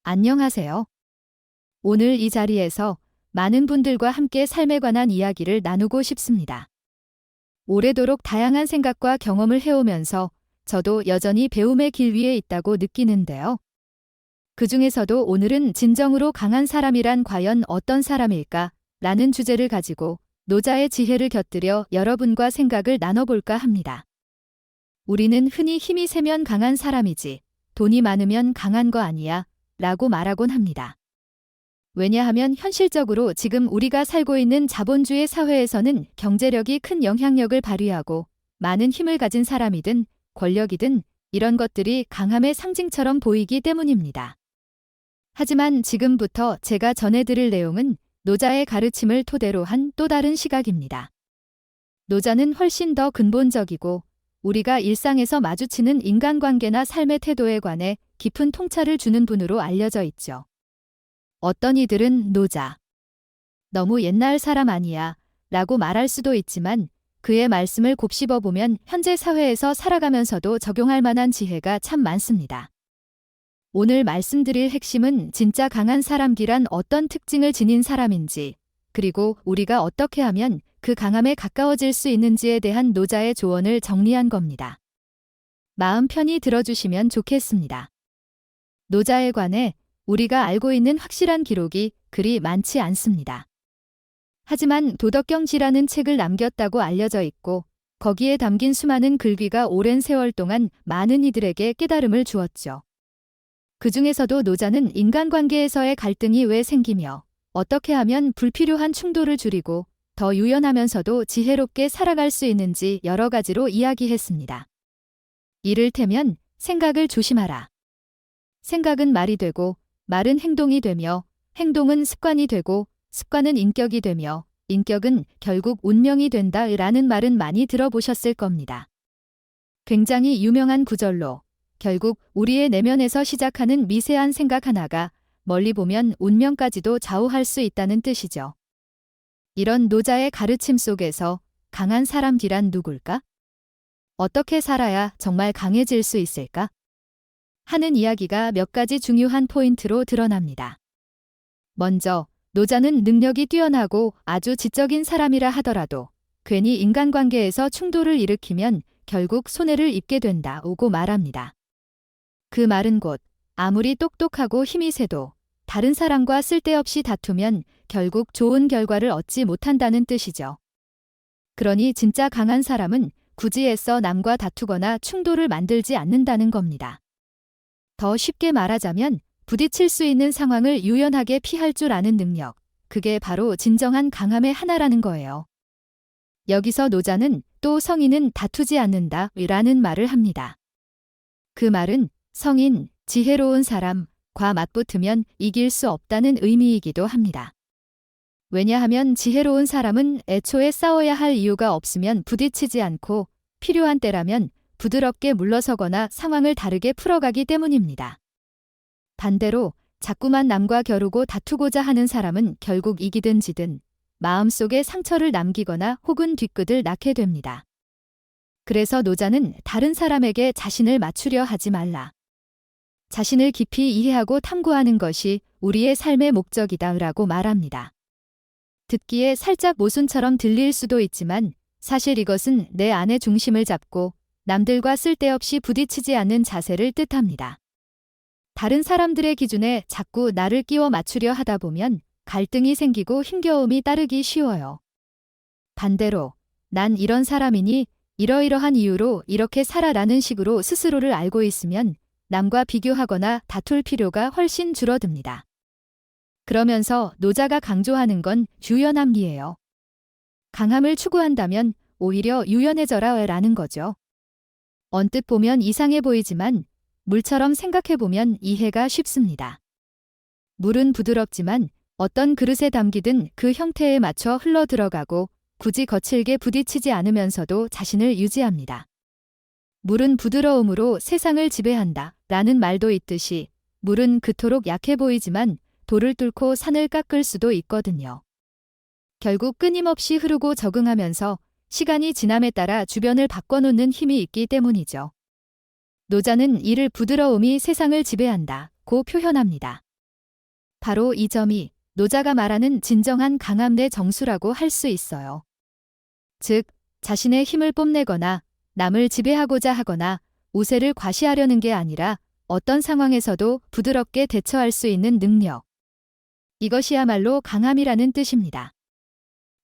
안녕하세요. 오늘 이 자리에서 많은 분들과 함께 삶에 관한 이야기를 나누고 싶습니다. 오래도록 다양한 생각과 경험을 해오면서 저도 여전히 배움의 길 위에 있다고 느끼는데요. 그 중에서도 오늘은 진정으로 강한 사람이란 과연 어떤 사람일까? 라는 주제를 가지고 노자의 지혜를 곁들여 여러분과 생각을 나눠볼까 합니다. 우리는 흔히 힘이 세면 강한 사람이지, 돈이 많으면 강한 거 아니야, 라고 말하곤 합니다. 왜냐하면 현실적으로 지금 우리가 살고 있는 자본주의 사회에서는 경제력이 큰 영향력을 발휘하고 많은 힘을 가진 사람이든 권력이든 이런 것들이 강함의 상징처럼 보이기 때문입니다. 하지만 지금부터 제가 전해드릴 내용은 노자의 가르침을 토대로 한 또 다른 시각입니다. 노자는 훨씬 더 근본적이고 우리가 일상에서 마주치는 인간관계나 삶의 태도에 관해 깊은 통찰을 주는 분으로 알려져 있죠. 어떤 이들은 노자, 너무 옛날 사람 아니야 라고 말할 수도 있지만 그의 말씀을 곱씹어보면 현재 사회에서 살아가면서도 적용할 만한 지혜가 참 많습니다. 오늘 말씀드릴 핵심은 진짜 강한 사람이란 어떤 특징을 지닌 사람인지, 그리고 우리가 어떻게 하면 그 강함에 가까워질 수 있는지에 대한 노자의 조언을 정리한 겁니다. 마음 편히 들어주시면 좋겠습니다. 노자에 관해 우리가 알고 있는 확실한 기록이 그리 많지 않습니다. 하지만 도덕경지라는 책을 남겼다고 알려져 있고 거기에 담긴 수많은 글귀가 오랜 세월 동안 많은 이들에게 깨달음을 주었죠. 그 중에서도 노자는 인간관계에서의 갈등이 왜 생기며 어떻게 하면 불필요한 충돌을 줄이고 더 유연하면서도 지혜롭게 살아갈 수 있는지 여러 가지로 이야기했습니다. 이를테면 생각을 조심하라. 생각은 말이 되고 말은 행동이 되며 행동은 습관이 되고 습관은 인격이 되며 인격은 결국 운명이 된다 라는 말은 많이 들어보셨을 겁니다. 굉장히 유명한 구절로 결국 우리의 내면에서 시작하는 미세한 생각 하나가 멀리 보면 운명까지도 좌우할 수 있다는 뜻이죠. 이런 노자의 가르침 속에서 강한 사람이란 누굴까? 어떻게 살아야 정말 강해질 수 있을까? 하는 이야기가 몇 가지 중요한 포인트로 드러납니다. 먼저, 노자는 능력이 뛰어나고 아주 지적인 사람이라 하더라도 괜히 인간관계에서 충돌을 일으키면 결국 손해를 입게 된다고 말합니다. 그 말은 곧 아무리 똑똑하고 힘이 세도 다른 사람과 쓸데없이 다투면 결국 좋은 결과를 얻지 못한다는 뜻이죠. 그러니 진짜 강한 사람은 굳이 애써 남과 다투거나 충돌을 만들지 않는다는 겁니다. 더 쉽게 말하자면 부딪힐 수 있는 상황을 유연하게 피할 줄 아는 능력, 그게 바로 진정한 강함의 하나라는 거예요. 여기서 노자는 또 성인은 다투지 않는다 라는 말을 합니다. 그 말은 성인, 지혜로운 사람과 맞붙으면 이길 수 없다는 의미이기도 합니다. 왜냐하면 지혜로운 사람은 애초에 싸워야 할 이유가 없으면 부딪히지 않고 필요한 때라면 부드럽게 물러서거나 상황을 다르게 풀어가기 때문입니다. 반대로 자꾸만 남과 겨루고 다투고자 하는 사람은 결국 이기든 지든 마음속에 상처를 남기거나 혹은 뒤끝을 낳게 됩니다. 그래서 노자는 다른 사람에게 자신을 맞추려 하지 말라. 자신을 깊이 이해하고 탐구하는 것이 우리의 삶의 목적이다라고 말합니다. 듣기에 살짝 모순처럼 들릴 수도 있지만 사실 이것은 내 안의 중심을 잡고 남들과 쓸데없이 부딪히지 않는 자세를 뜻합니다. 다른 사람들의 기준에 자꾸 나를 끼워 맞추려 하다 보면 갈등이 생기고 힘겨움이 따르기 쉬워요. 반대로 난 이런 사람이니 이러이러한 이유로 이렇게 살아라는 식으로 스스로를 알고 있으면 남과 비교하거나 다툴 필요가 훨씬 줄어듭니다. 그러면서 노자가 강조하는 건 유연함이에요. 강함을 추구한다면 오히려 유연해져라 라는 거죠. 언뜻 보면 이상해 보이지만 물처럼 생각해보면 이해가 쉽습니다. 물은 부드럽지만 어떤 그릇에 담기든 그 형태에 맞춰 흘러 들어가고 굳이 거칠게 부딪히지 않으면서도 자신을 유지합니다. 물은 부드러움으로 세상을 지배한다 라는 말도 있듯이 물은 그토록 약해 보이지만 돌을 뚫고 산을 깎을 수도 있거든요. 결국 끊임없이 흐르고 적응하면서 시간이 지남에 따라 주변을 바꿔놓는 힘이 있기 때문이죠. 노자는 이를 부드러움이 세상을 지배한다고 표현합니다. 바로 이 점이 노자가 말하는 진정한 강함 내 정수라고 할 수 있어요. 즉, 자신의 힘을 뽐내거나 남을 지배하고자 하거나 우세를 과시하려는 게 아니라 어떤 상황에서도 부드럽게 대처할 수 있는 능력. 이것이야말로 강함이라는 뜻입니다.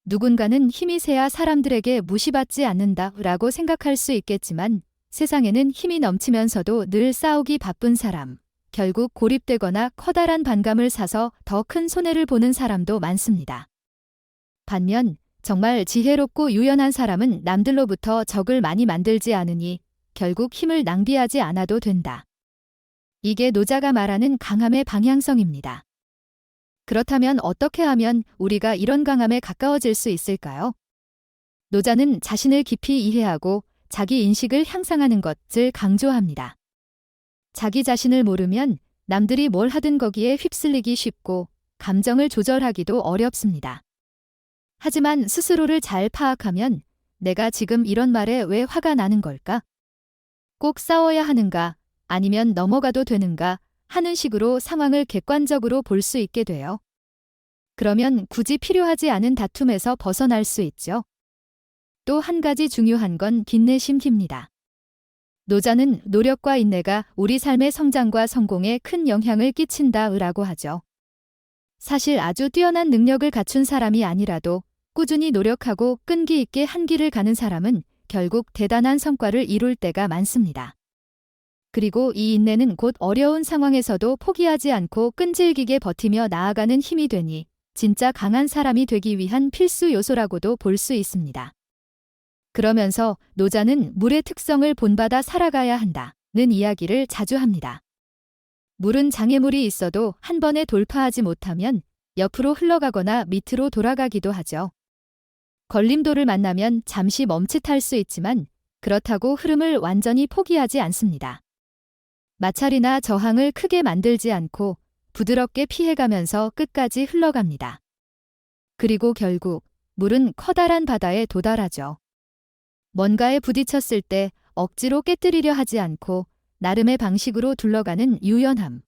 누군가는 힘이 세야 사람들에게 무시받지 않는다라고 생각할 수 있겠지만 세상에는 힘이 넘치면서도 늘 싸우기 바쁜 사람, 결국 고립되거나 커다란 반감을 사서 더 큰 손해를 보는 사람도 많습니다. 반면 정말 지혜롭고 유연한 사람은 남들로부터 적을 많이 만들지 않으니 결국 힘을 낭비하지 않아도 된다. 이게 노자가 말하는 강함의 방향성입니다. 그렇다면 어떻게 하면 우리가 이런 강함에 가까워질 수 있을까요? 노자는 자신을 깊이 이해하고 자기 인식을 향상하는 것을 강조합니다. 자기 자신을 모르면 남들이 뭘 하든 거기에 휩쓸리기 쉽고 감정을 조절하기도 어렵습니다. 하지만 스스로를 잘 파악하면 내가 지금 이런 말에 왜 화가 나는 걸까? 꼭 싸워야 하는가? 아니면 넘어가도 되는가? 하는 식으로 상황을 객관적으로 볼 수 있게 돼요. 그러면 굳이 필요하지 않은 다툼에서 벗어날 수 있죠. 또 한 가지 중요한 건 인내심입니다. 노자는 노력과 인내가 우리 삶의 성장과 성공에 큰 영향을 끼친다라고 하죠. 사실 아주 뛰어난 능력을 갖춘 사람이 아니라도 꾸준히 노력하고 끈기 있게 한 길을 가는 사람은 결국 대단한 성과를 이룰 때가 많습니다. 그리고 이 인내는 곧 어려운 상황에서도 포기하지 않고 끈질기게 버티며 나아가는 힘이 되니 진짜 강한 사람이 되기 위한 필수 요소라고도 볼 수 있습니다. 그러면서 노자는 물의 특성을 본받아 살아가야 한다는 이야기를 자주 합니다. 물은 장애물이 있어도 한 번에 돌파하지 못하면 옆으로 흘러가거나 밑으로 돌아가기도 하죠. 걸림돌을 만나면 잠시 멈칫할 수 있지만 그렇다고 흐름을 완전히 포기하지 않습니다. 마찰이나 저항을 크게 만들지 않고 부드럽게 피해가면서 끝까지 흘러갑니다. 그리고 결국 물은 커다란 바다에 도달하죠. 뭔가에 부딪혔을 때 억지로 깨뜨리려 하지 않고 나름의 방식으로 둘러가는 유연함.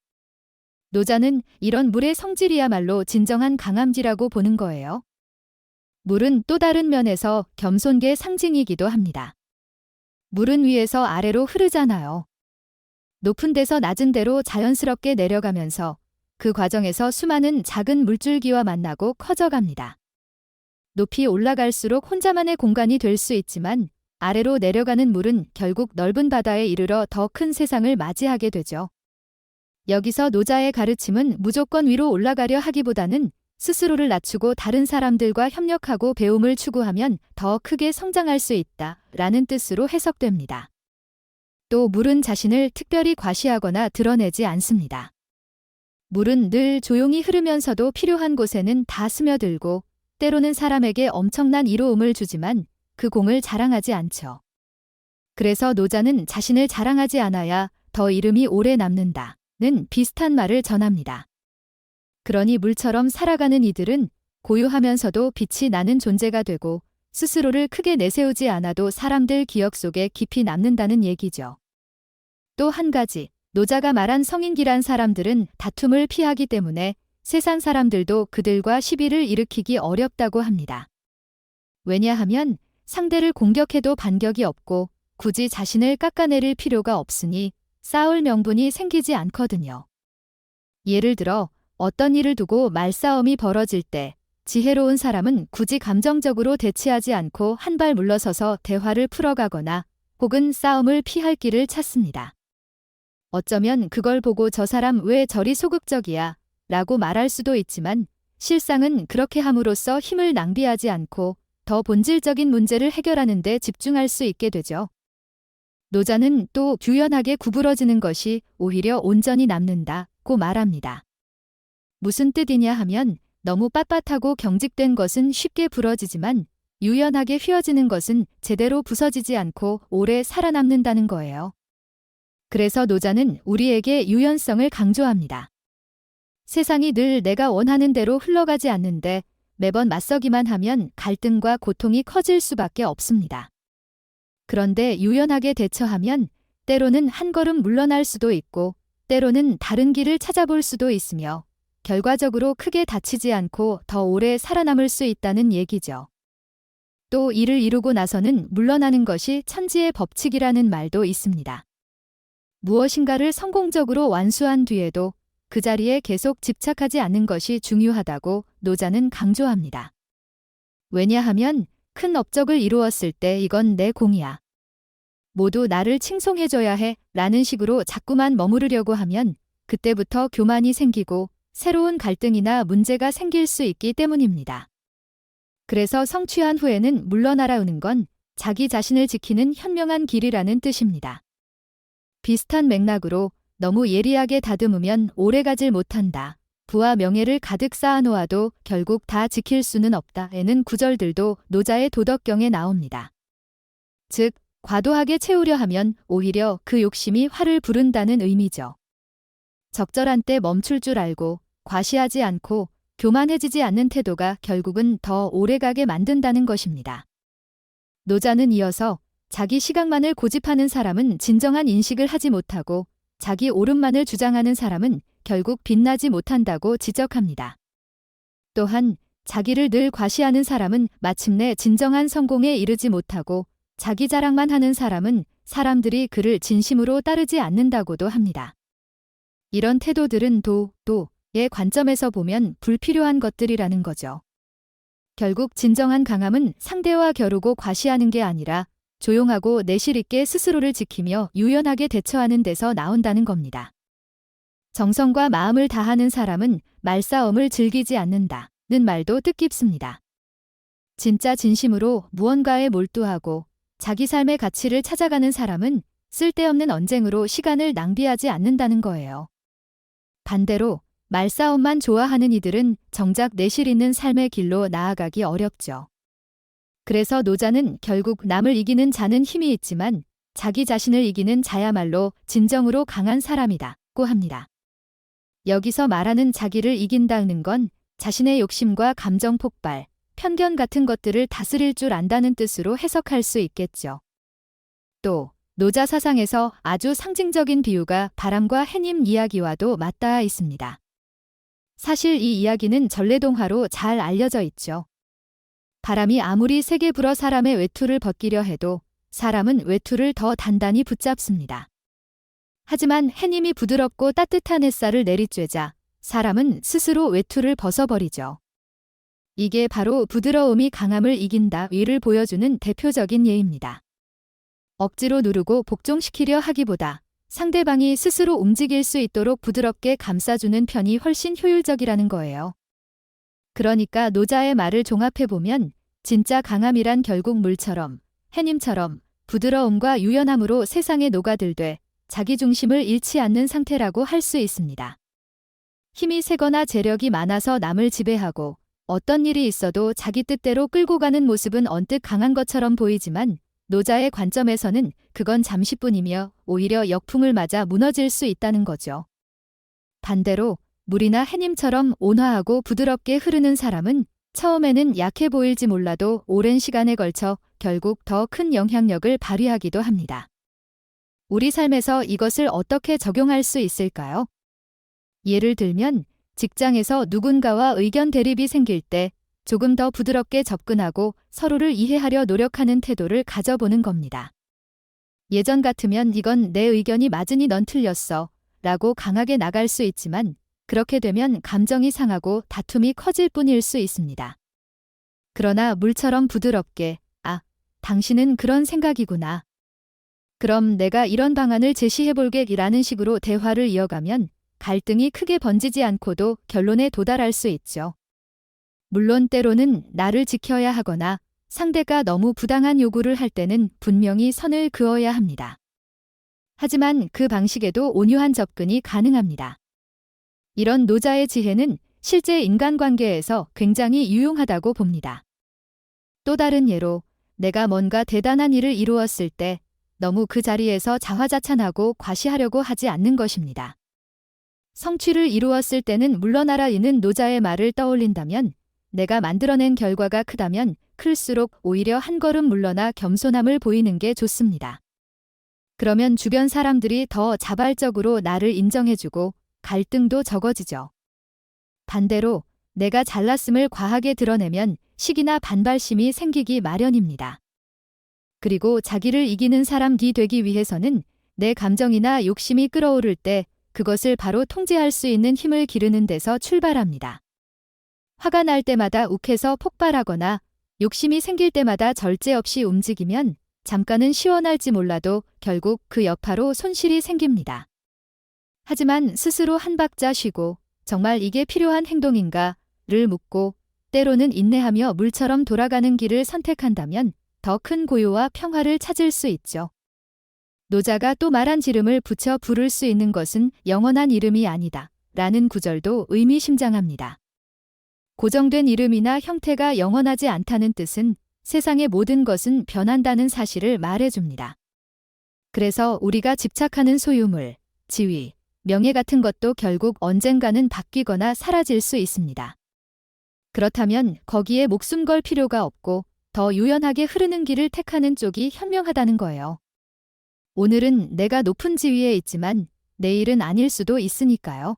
노자는 이런 물의 성질이야말로 진정한 강함지라고 보는 거예요. 물은 또 다른 면에서 겸손계의 상징이기도 합니다. 물은 위에서 아래로 흐르잖아요. 높은 데서 낮은 데로 자연스럽게 내려가면서 그 과정에서 수많은 작은 물줄기와 만나고 커져갑니다. 높이 올라갈수록 혼자만의 공간이 될 수 있지만 아래로 내려가는 물은 결국 넓은 바다에 이르러 더 큰 세상을 맞이하게 되죠. 여기서 노자의 가르침은 무조건 위로 올라가려 하기보다는 스스로를 낮추고 다른 사람들과 협력하고 배움을 추구하면 더 크게 성장할 수 있다라는 뜻으로 해석됩니다. 또 물은 자신을 특별히 과시하거나 드러내지 않습니다. 물은 늘 조용히 흐르면서도 필요한 곳에는 다 스며들고 때로는 사람에게 엄청난 이로움을 주지만 그 공을 자랑하지 않죠. 그래서 노자는 자신을 자랑하지 않아야 더 이름이 오래 남는다는 비슷한 말을 전합니다. 그러니 물처럼 살아가는 이들은 고요하면서도 빛이 나는 존재가 되고 스스로를 크게 내세우지 않아도 사람들 기억 속에 깊이 남는다는 얘기죠. 또 한 가지, 노자가 말한 성인기란 사람들은 다툼을 피하기 때문에 세상 사람들도 그들과 시비를 일으키기 어렵다고 합니다. 왜냐하면 상대를 공격해도 반격이 없고 굳이 자신을 깎아내릴 필요가 없으니 싸울 명분이 생기지 않거든요. 예를 들어 어떤 일을 두고 말싸움이 벌어질 때 지혜로운 사람은 굳이 감정적으로 대치하지 않고 한 발 물러서서 대화를 풀어가거나 혹은 싸움을 피할 길을 찾습니다. 어쩌면 그걸 보고 저 사람 왜 저리 소극적이야 라고 말할 수도 있지만 실상은 그렇게 함으로써 힘을 낭비하지 않고 더 본질적인 문제를 해결하는 데 집중할 수 있게 되죠. 노자는 또 유연하게 구부러지는 것이 오히려 온전히 남는다고 말합니다. 무슨 뜻이냐 하면 너무 빳빳하고 경직된 것은 쉽게 부러지지만 유연하게 휘어지는 것은 제대로 부서지지 않고 오래 살아남는다는 거예요. 그래서 노자는 우리에게 유연성을 강조합니다. 세상이 늘 내가 원하는 대로 흘러가지 않는데 매번 맞서기만 하면 갈등과 고통이 커질 수밖에 없습니다. 그런데 유연하게 대처하면 때로는 한 걸음 물러날 수도 있고 때로는 다른 길을 찾아볼 수도 있으며 결과적으로 크게 다치지 않고 더 오래 살아남을 수 있다는 얘기죠. 또 일을 이루고 나서는 물러나는 것이 천지의 법칙이라는 말도 있습니다. 무엇인가를 성공적으로 완수한 뒤에도 그 자리에 계속 집착하지 않는 것이 중요하다고 노자는 강조합니다. 왜냐하면 큰 업적을 이루었을 때 이건 내 공이야. 모두 나를 칭송해줘야 해 라는 식으로 자꾸만 머무르려고 하면 그때부터 교만이 생기고 새로운 갈등이나 문제가 생길 수 있기 때문입니다. 그래서 성취한 후에는 물러나라는 건 자기 자신을 지키는 현명한 길이라는 뜻입니다. 비슷한 맥락으로 너무 예리하게 다듬으면 오래가질 못한다. 부와 명예를 가득 쌓아놓아도 결국 다 지킬 수는 없다에는 구절들도 노자의 도덕경에 나옵니다. 즉, 과도하게 채우려 하면 오히려 그 욕심이 화를 부른다는 의미죠. 적절한 때 멈출 줄 알고 과시하지 않고 교만해지지 않는 태도가 결국은 더 오래가게 만든다는 것입니다. 노자는 이어서 자기 시각만을 고집하는 사람은 진정한 인식을 하지 못하고 자기 옳음만을 주장하는 사람은 결국 빛나지 못한다고 지적합니다. 또한 자기를 늘 과시하는 사람은 마침내 진정한 성공에 이르지 못하고 자기 자랑만 하는 사람은 사람들이 그를 진심으로 따르지 않는다고도 합니다. 이런 태도들은 도의 관점에서 보면 불필요한 것들이라는 거죠. 결국 진정한 강함은 상대와 겨루고 과시하는 게 아니라 조용하고 내실 있게 스스로를 지키며 유연하게 대처하는 데서 나온다는 겁니다. 정성과 마음을 다하는 사람은 말싸움을 즐기지 않는다는 말도 뜻깊습니다. 진짜 진심으로 무언가에 몰두하고 자기 삶의 가치를 찾아가는 사람은 쓸데없는 언쟁으로 시간을 낭비하지 않는다는 거예요. 반대로 말싸움만 좋아하는 이들은 정작 내실 있는 삶의 길로 나아가기 어렵죠. 그래서 노자는 결국 남을 이기는 자는 힘이 있지만 자기 자신을 이기는 자야말로 진정으로 강한 사람이다고 합니다. 여기서 말하는 자기를 이긴다는 건 자신의 욕심과 감정 폭발, 편견 같은 것들을 다스릴 줄 안다는 뜻으로 해석할 수 있겠죠. 또 노자 사상에서 아주 상징적인 비유가 바람과 해님 이야기와도 맞닿아 있습니다. 사실 이 이야기는 전래동화로 잘 알려져 있죠. 바람이 아무리 세게 불어 사람의 외투를 벗기려 해도 사람은 외투를 더 단단히 붙잡습니다. 하지만 해님이 부드럽고 따뜻한 햇살을 내리쬐자 사람은 스스로 외투를 벗어버리죠. 이게 바로 부드러움이 강함을 이긴다 위를 보여주는 대표적인 예입니다. 억지로 누르고 복종시키려 하기보다 상대방이 스스로 움직일 수 있도록 부드럽게 감싸주는 편이 훨씬 효율적이라는 거예요. 그러니까 노자의 말을 종합해보면 진짜 강함이란 결국 물처럼, 해님처럼 부드러움과 유연함으로 세상에 녹아들되 자기 중심을 잃지 않는 상태라고 할 수 있습니다. 힘이 세거나 재력이 많아서 남을 지배하고 어떤 일이 있어도 자기 뜻대로 끌고 가는 모습은 언뜻 강한 것처럼 보이지만 노자의 관점에서는 그건 잠시뿐이며 오히려 역풍을 맞아 무너질 수 있다는 거죠. 반대로 물이나 해님처럼 온화하고 부드럽게 흐르는 사람은 처음에는 약해 보일지 몰라도 오랜 시간에 걸쳐 결국 더 큰 영향력을 발휘하기도 합니다. 우리 삶에서 이것을 어떻게 적용할 수 있을까요? 예를 들면 직장에서 누군가와 의견 대립이 생길 때 조금 더 부드럽게 접근하고 서로를 이해하려 노력하는 태도를 가져보는 겁니다. 예전 같으면 이건 내 의견이 맞으니 넌 틀렸어 라고 강하게 나갈 수 있지만 그렇게 되면 감정이 상하고 다툼이 커질 뿐일 수 있습니다. 그러나 물처럼 부드럽게 당신은 그런 생각이구나. 그럼 내가 이런 방안을 제시해볼게 라는 식으로 대화를 이어가면 갈등이 크게 번지지 않고도 결론에 도달할 수 있죠. 물론 때로는 나를 지켜야 하거나 상대가 너무 부당한 요구를 할 때는 분명히 선을 그어야 합니다. 하지만 그 방식에도 온유한 접근이 가능합니다. 이런 노자의 지혜는 실제 인간관계에서 굉장히 유용하다고 봅니다. 또 다른 예로 내가 뭔가 대단한 일을 이루었을 때 너무 그 자리에서 자화자찬하고 과시하려고 하지 않는 것입니다. 성취를 이루었을 때는 물러나라이는 노자의 말을 떠올린다면 내가 만들어낸 결과가 크다면 클수록 오히려 한 걸음 물러나 겸손함을 보이는 게 좋습니다. 그러면 주변 사람들이 더 자발적으로 나를 인정해주고 갈등도 적어지죠. 반대로 내가 잘났음을 과하게 드러내면 시기나 반발심이 생기기 마련입니다. 그리고 자기를 이기는 사람이 되기 위해서는 내 감정이나 욕심이 끓어오를 때 그것을 바로 통제할 수 있는 힘을 기르는 데서 출발합니다. 화가 날 때마다 욱해서 폭발하거나 욕심이 생길 때마다 절제 없이 움직이면 잠깐은 시원할지 몰라도 결국 그 여파로 손실이 생깁니다. 하지만 스스로 한 박자 쉬고 정말 이게 필요한 행동인가를 묻고 때로는 인내하며 물처럼 돌아가는 길을 선택한다면 더 큰 고요와 평화를 찾을 수 있죠. 노자가 또 말한 지름을 붙여 부를 수 있는 것은 영원한 이름이 아니다 라는 구절도 의미심장합니다. 고정된 이름이나 형태가 영원하지 않다는 뜻은 세상의 모든 것은 변한다는 사실을 말해줍니다. 그래서 우리가 집착하는 소유물, 지위, 명예 같은 것도 결국 언젠가는 바뀌거나 사라질 수 있습니다. 그렇다면 거기에 목숨 걸 필요가 없고 더 유연하게 흐르는 길을 택하는 쪽이 현명하다는 거예요. 오늘은 내가 높은 지위에 있지만 내일은 아닐 수도 있으니까요.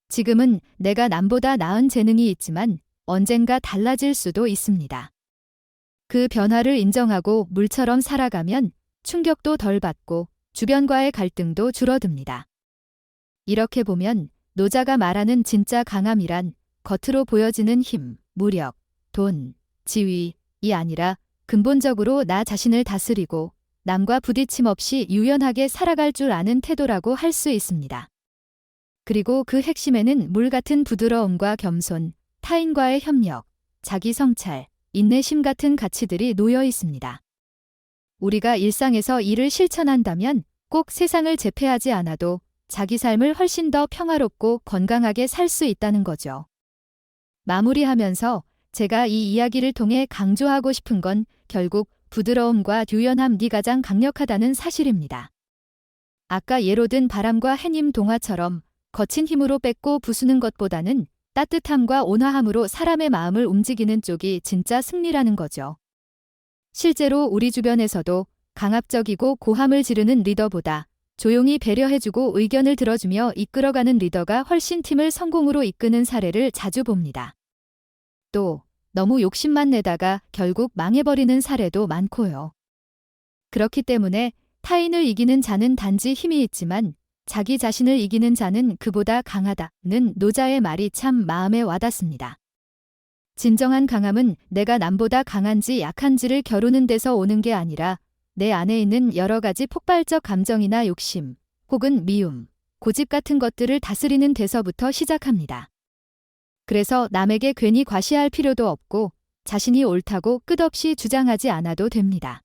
지금은 내가 남보다 나은 재능이 있지만 언젠가 달라질 수도 있습니다. 그 변화를 인정하고 물처럼 살아가면 충격도 덜 받고 주변과의 갈등도 줄어듭니다. 이렇게 보면 노자가 말하는 진짜 강함이란 겉으로 보여지는 힘, 무력, 돈, 지위이 아니라 근본적으로 나 자신을 다스리고 남과 부딪힘 없이 유연하게 살아갈 줄 아는 태도라고 할 수 있습니다. 그리고 그 핵심에는 물 같은 부드러움과 겸손, 타인과의 협력, 자기 성찰, 인내심 같은 가치들이 놓여 있습니다. 우리가 일상에서 이를 실천한다면 꼭 세상을 제패하지 않아도 자기 삶을 훨씬 더 평화롭고 건강하게 살 수 있다는 거죠. 마무리하면서 제가 이 이야기를 통해 강조하고 싶은 건 결국 부드러움과 유연함이 가장 강력하다는 사실입니다. 아까 예로 든 바람과 해님 동화처럼 거친 힘으로 뺏고 부수는 것보다는 따뜻함과 온화함으로 사람의 마음을 움직이는 쪽이 진짜 승리라는 거죠. 실제로 우리 주변에서도 강압적이고 고함을 지르는 리더보다 조용히 배려해주고 의견을 들어주며 이끌어가는 리더가 훨씬 팀을 성공으로 이끄는 사례를 자주 봅니다. 또 너무 욕심만 내다가 결국 망해버리는 사례도 많고요. 그렇기 때문에 타인을 이기는 자는 단지 힘이 있지만 자기 자신을 이기는 자는 그보다 강하다는 노자의 말이 참 마음에 와닿습니다. 진정한 강함은 내가 남보다 강한지 약한지를 겨루는 데서 오는 게 아니라 내 안에 있는 여러 가지 폭발적 감정이나 욕심, 혹은 미움, 고집 같은 것들을 다스리는 데서부터 시작합니다. 그래서 남에게 괜히 과시할 필요도 없고 자신이 옳다고 끝없이 주장하지 않아도 됩니다.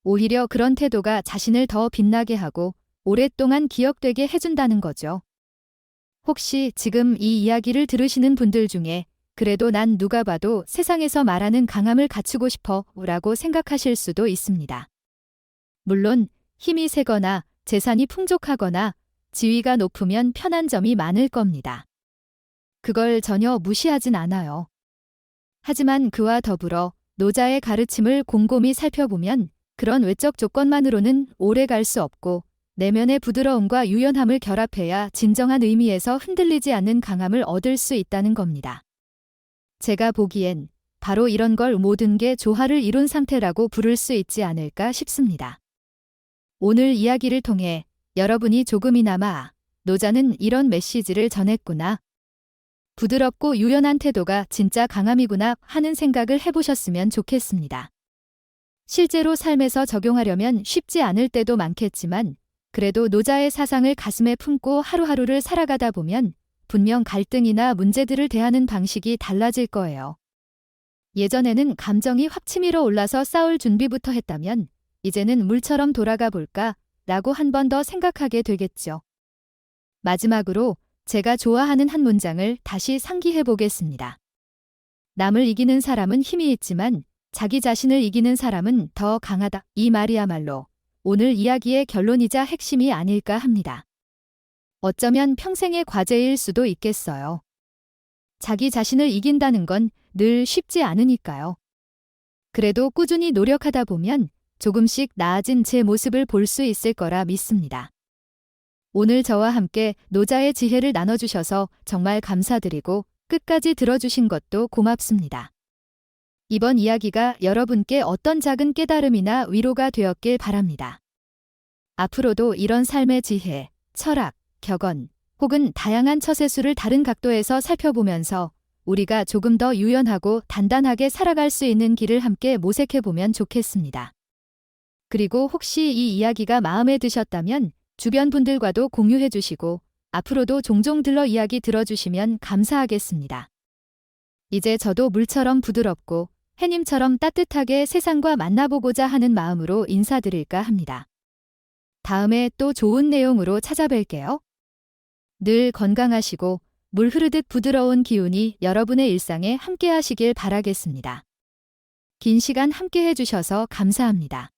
오히려 그런 태도가 자신을 더 빛나게 하고 오랫동안 기억되게 해준다는 거죠. 혹시 지금 이 이야기를 들으시는 분들 중에 그래도 난 누가 봐도 세상에서 말하는 강함을 갖추고 싶어 라고 생각하실 수도 있습니다. 물론 힘이 세거나 재산이 풍족하거나 지위가 높으면 편한 점이 많을 겁니다. 그걸 전혀 무시하진 않아요. 하지만 그와 더불어 노자의 가르침을 곰곰이 살펴보면 그런 외적 조건만으로는 오래 갈 수 없고 내면의 부드러움과 유연함을 결합해야 진정한 의미에서 흔들리지 않는 강함을 얻을 수 있다는 겁니다. 제가 보기엔 바로 이런 걸 모든 게 조화를 이룬 상태라고 부를 수 있지 않을까 싶습니다. 오늘 이야기를 통해 여러분이 조금이나마 노자는 이런 메시지를 전했구나. 부드럽고 유연한 태도가 진짜 강함이구나 하는 생각을 해보셨으면 좋겠습니다. 실제로 삶에서 적용하려면 쉽지 않을 때도 많겠지만 그래도 노자의 사상을 가슴에 품고 하루하루를 살아가다 보면 분명 갈등이나 문제들을 대하는 방식이 달라질 거예요. 예전에는 감정이 확 치밀어 올라서 싸울 준비부터 했다면 이제는 물처럼 돌아가 볼까 라고 한 번 더 생각하게 되겠죠. 마지막으로 제가 좋아하는 한 문장을 다시 상기해 보겠습니다. 남을 이기는 사람은 힘이 있지만 자기 자신을 이기는 사람은 더 강하다. 이 말이야말로 오늘 이야기의 결론이자 핵심이 아닐까 합니다. 어쩌면 평생의 과제일 수도 있겠어요. 자기 자신을 이긴다는 건 늘 쉽지 않으니까요. 그래도 꾸준히 노력하다 보면 조금씩 나아진 제 모습을 볼 수 있을 거라 믿습니다. 오늘 저와 함께 노자의 지혜를 나눠주셔서 정말 감사드리고 끝까지 들어주신 것도 고맙습니다. 이번 이야기가 여러분께 어떤 작은 깨달음이나 위로가 되었길 바랍니다. 앞으로도 이런 삶의 지혜, 철학, 격언, 혹은 다양한 처세술을 다른 각도에서 살펴보면서 우리가 조금 더 유연하고 단단하게 살아갈 수 있는 길을 함께 모색해보면 좋겠습니다. 그리고 혹시 이 이야기가 마음에 드셨다면 주변 분들과도 공유해 주시고 앞으로도 종종 이야기 들어주시면 감사하겠습니다. 이제 저도 물처럼 부드럽고 해님처럼 따뜻하게 세상과 만나보고자 하는 마음으로 인사드릴까 합니다. 다음에 또 좋은 내용으로 찾아뵐게요. 늘 건강하시고 물 흐르듯 부드러운 기운이 여러분의 일상에 함께하시길 바라겠습니다. 긴 시간 함께 해주셔서 감사합니다.